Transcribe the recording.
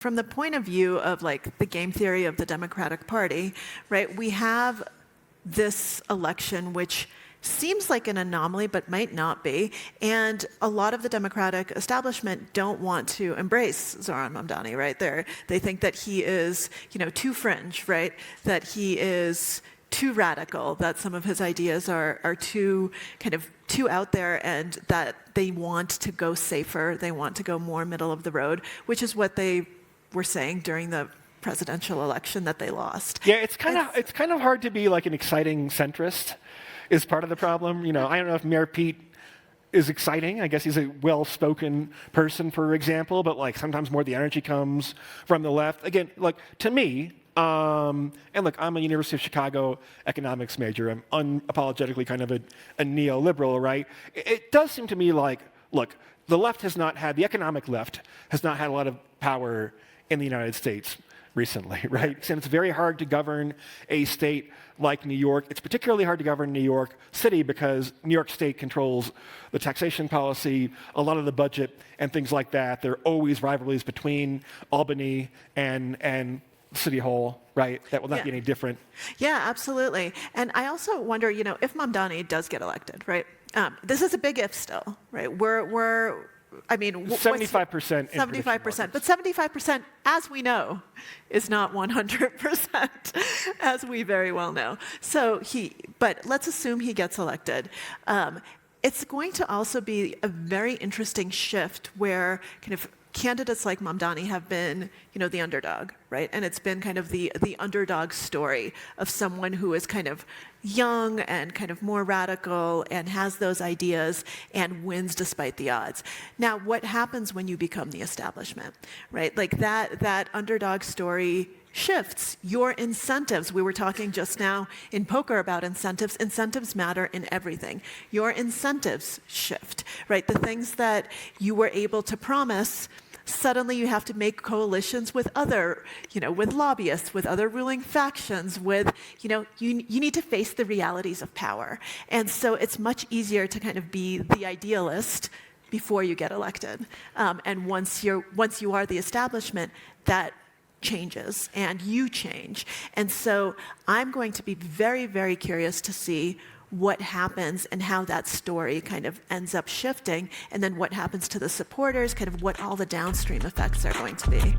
From the point of view of like the game theory of the Democratic Party, right, we have this election which seems like an anomaly but might not be, and a lot of the Democratic establishment don't want to embrace Zohran Mamdani, right? They think that he is, too fringe, right? That he is too radical, that some of his ideas are too out there, and that they want to go safer, they want to go more middle of the road, which is what they were saying during the presidential election that they lost. Yeah, it's kind of hard to be like an exciting centrist is part of the problem. I don't know if Mayor Pete is exciting. I guess he's a well-spoken person, for example, but like sometimes more the energy comes from the left. Again, like to me, and look, I'm a University of Chicago economics major. I'm unapologetically kind of a neoliberal, right? It does seem to me like, look, the economic left has not had a lot of power in the United States recently, right? And it's very hard to govern a state like New York. It's particularly hard to govern New York City because New York State controls the taxation policy, a lot of the budget, and things like that. There are always rivalries between Albany and City Hall, right? That will not be any different. Yeah, absolutely. And I also wonder, if Mamdani does get elected, right? This is a big if still, right? 75%. 75%. But 75%, as we know, is not 100%, as we very well know. But let's assume he gets elected. It's going to also be a very interesting shift where kind of candidates like Mamdani have been, the underdog, right? And it's been kind of the underdog story of someone who is kind of young and kind of more radical and has those ideas and wins despite the odds. Now, what happens when you become the establishment, right? Like that underdog story shifts your incentives. We were talking just now in poker about incentives. Incentives matter in everything. Your incentives shift, right? The things that you were able to promise, suddenly you have to make coalitions with other, with lobbyists, with other ruling factions, with, you need to face the realities of power. And so it's much easier to kind of be the idealist before you get elected. And once you are the establishment, that changes and you change. And so I'm going to be very, very curious to see what happens and how that story kind of ends up shifting, and then what happens to the supporters, kind of what all the downstream effects are going to be.